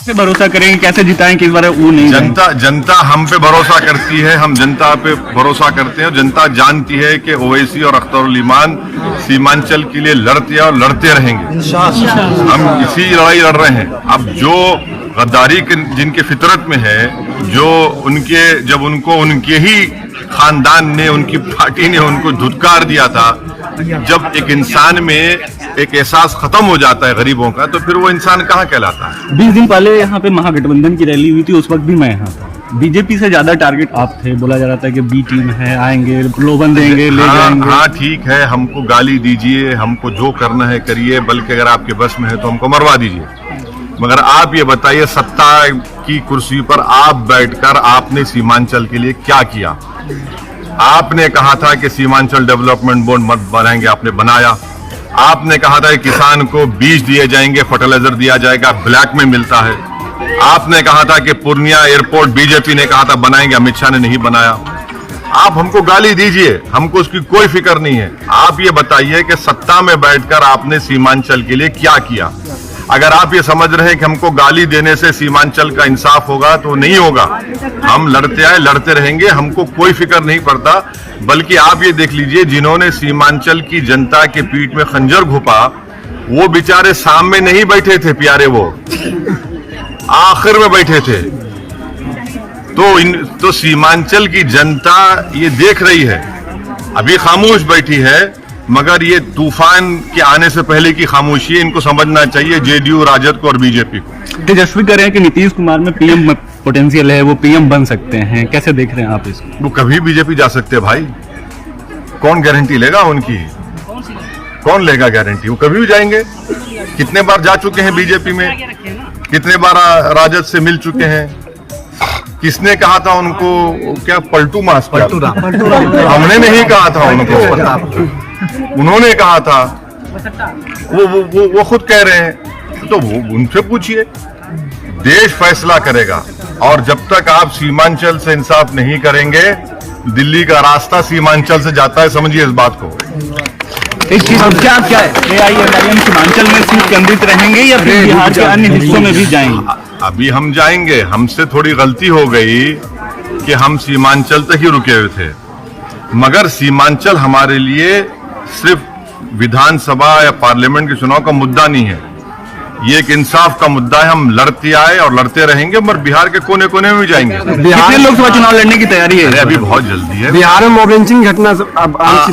कैसे भरोसा करेंगे, कैसे जिताएं कि इस बार वो नहीं? जनता हम पे भरोसा करती है, हम जनता पे भरोसा करते हैं। जनता जानती है कि ओवैसी और अख्तरुल ईमान सीमांचल के लिए लड़ते और लड़ते रहेंगे। हम इसी लड़ाई लड़ रहे हैं। अब जो गद्दारी जिनके फितरत में है, जो जब उनको उनके ही खानदान ने, उनकी पार्टी ने उनको धुतकार दिया था, जब एक इंसान में एक एहसास खत्म हो जाता है गरीबों का, तो फिर वो इंसान कहाँ कहलाता है? 20 दिन पहले यहाँ पे महागठबंधन की रैली हुई थी, उस वक्त भी मैं यहाँ था। बीजेपी से ज्यादा टारगेट आप थे, बोला जा रहा था कि बी टीम है, आएंगे, प्रलोभन देंगे, ले जाएंगे। हाँ ठीक है, हमको गाली दीजिए, हमको जो करना है करिए, बल्कि अगर आपके बस में है तो हमको मरवा दीजिए। मगर आप ये बताइए, सत्ता की कुर्सी पर आप बैठकर आपने सीमांचल के लिए क्या किया? आपने कहा था कि सीमांचल डेवलपमेंट बोर्ड मत बनाएंगे, आपने बनाया। आपने कहा था कि किसान को बीज दिए जाएंगे, फर्टिलाइजर दिया जाएगा, ब्लैक में मिलता है। आपने कहा था कि पूर्णिया एयरपोर्ट बीजेपी ने कहा था बनाएंगे, अमित शाह ने नहीं बनाया। आप हमको गाली दीजिए, हमको उसकी कोई फिक्र नहीं है। आप ये बताइए कि सत्ता में बैठकर आपने सीमांचल के लिए क्या किया? अगर आप ये समझ रहे हैं कि हमको गाली देने से सीमांचल का इंसाफ होगा, तो नहीं होगा। हम लड़ते आए, लड़ते रहेंगे, हमको कोई फिक्र नहीं पड़ता। बल्कि आप ये देख लीजिए, जिन्होंने सीमांचल की जनता के पीठ में खंजर घुपा, वो बेचारे सामने नहीं बैठे थे प्यारे, वो आखिर में बैठे थे। तो सीमांचल की जनता ये देख रही है, अभी खामोश बैठी है, मगर ये तूफान के आने से पहले की खामोशी है। इनको समझना चाहिए, जेडीयू, राजद को और बीजेपी को। तेजस्वी कह रहे हैं कि नीतीश कुमार में पीएम पोटेंशियल है, वो पीएम बन सकते हैं, कैसे देख रहे हैं आप इसको? वो कभी बीजेपी जा सकते हैं भाई, कौन गारंटी लेगा उनकी? कौन लेगा गारंटी? वो कभी भी जाएंगे। कितने बार जा चुके हैं बीजेपी में, कितने बार राजद से मिल चुके हैं। किसने कहा था उनको, क्या पलटू मास? हमने नहीं कहा था उनको, उन्होंने कहा था। वो खुद कह रहे हैं, तो वो उनसे पूछिए। देश फैसला करेगा, और जब तक आप सीमांचल से इंसाफ नहीं करेंगे, दिल्ली का रास्ता सीमांचल से जाता है, समझिए इस बात को। एक चीज क्या है, एआईएमआईएम सीमांचल में सिर्फ केंद्रित रहेंगे या फिर बिहार के अन्य हिस्सों में भी जाएंगे? अभी हम जाएंगे। हमसे थोड़ी गलती हो गई कि हम सीमांचल तक ही रुके हुए थे, मगर सीमांचल हमारे लिए सिर्फ विधानसभा या पार्लियामेंट के चुनाव का मुद्दा नहीं है, ये एक इंसाफ का मुद्दा है। हम लड़ते आए और लड़ते रहेंगे, मगर बिहार के कोने कोने में भी जाएंगे। कितने लोकसभा चुनाव लड़ने की तैयारी है? अभी बहुत जल्दी है। बिहार में मॉब लिंचिंग घटना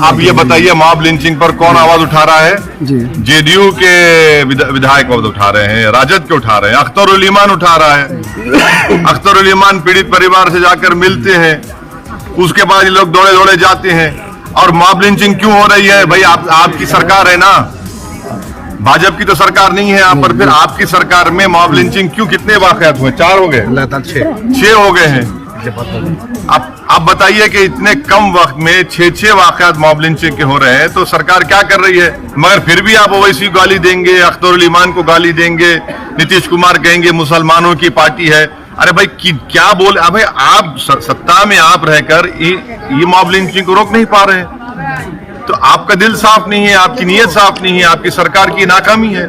अब ये बताइए, मॉब लिंचिंग पर कौन आवाज उठा रहा है? जेडीयू के विधायक आवाज उठा रहे हैं, राजद के उठा रहे हैं, अख्तरुल ईमान उठा रहा है। अख्तरुल ईमान पीड़ित परिवार से जाकर मिलते हैं, उसके बाद ये लोग दौड़े दौड़े जाते हैं। और मॉब लिंचिंग क्यों हो रही है भाई? आपकी सरकार है ना, भाजपा की तो सरकार नहीं है यहाँ पर। फिर आपकी सरकार में मॉब लिंचिंग क्यों? कितने वाकयात हुए? 4 हो गए, 6 हो गए हैं। आप बताइए कि इतने कम वक्त में 6 वाकयात मॉब लिंचिंग के हो रहे हैं, तो सरकार क्या कर रही है? मगर फिर भी आप ओवैसी को गाली देंगे, अख्तरुल ईमान को गाली देंगे, नीतीश कुमार कहेंगे मुसलमानों की पार्टी है। अरे भाई क्या बोले? अबे आप सत्ता में आप रहकर ये मॉब लिंचिंग को रोक नहीं पा रहे हैं, तो आपका दिल साफ नहीं है, आपकी नीयत साफ नहीं है, आपकी सरकार की नाकामी है।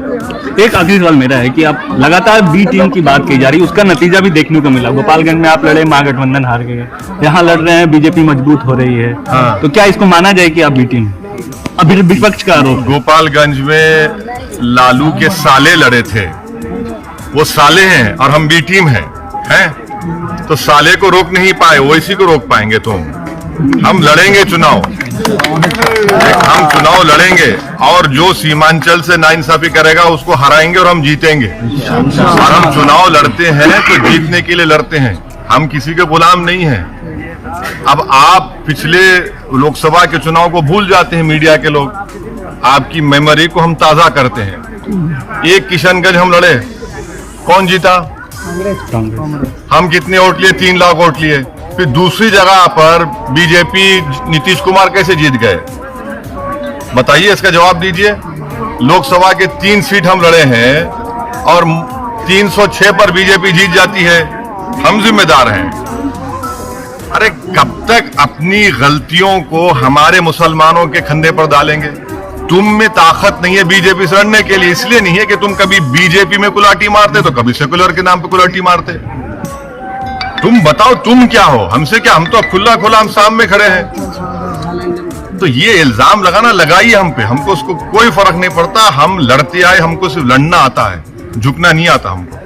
एक आखिरी सवाल मेरा है कि आप लगातार बी टीम की बात की जा रही है, उसका नतीजा भी देखने को मिला। गोपालगंज में आप लड़े, महागठबंधन हार गए, यहाँ लड़ रहे हैं, बीजेपी मजबूत हो रही है। हाँ। तो क्या इसको माना जाए कि आप बी टीम? अभी विपक्ष का आरोप, गोपालगंज में लालू के साले लड़े थे, वो साले हैं और हम बी टीम हैं, तो साले को रोक नहीं पाए, ओवैसी को रोक पाएंगे तुम? हम लड़ेंगे चुनाव, हम चुनाव लड़ेंगे, और जो सीमांचल से नाइंसाफी करेगा उसको हराएंगे और हम जीतेंगे। और हम चुनाव लड़ते हैं तो जीतने के लिए लड़ते हैं, हम किसी के गुलाम नहीं हैं। अब आप पिछले लोकसभा के चुनाव को भूल जाते हैं, मीडिया के लोग, आपकी मेमोरी को हम ताजा करते हैं। एक किशनगंज हम लड़े, कौन जीता? हम कितने वोट लिए? 3 लाख वोट लिए। फिर दूसरी जगह पर बीजेपी, नीतीश कुमार कैसे जीत गए? बताइए, इसका जवाब दीजिए। लोकसभा के 3 सीट हम लड़े हैं और 306 पर बीजेपी जीत जाती है, हम जिम्मेदार हैं। अरे कब तक अपनी गलतियों को हमारे मुसलमानों के कंधे पर डालेंगे? तुम में ताकत नहीं है बीजेपी से लड़ने के लिए, इसलिए नहीं है कि तुम कभी बीजेपी में कुलाटी मारते तो कभी सेकुलर के नाम पे कुलाटी मारते। तुम बताओ तुम क्या हो, हमसे क्या, हम तो अब खुला खुला हम सामने खड़े हैं। तो ये इल्जाम लगाना लगाइए हम पे, हमको उसको कोई फर्क नहीं पड़ता। हम लड़ते आए, हमको सिर्फ लड़ना आता है, झुकना नहीं आता हमको।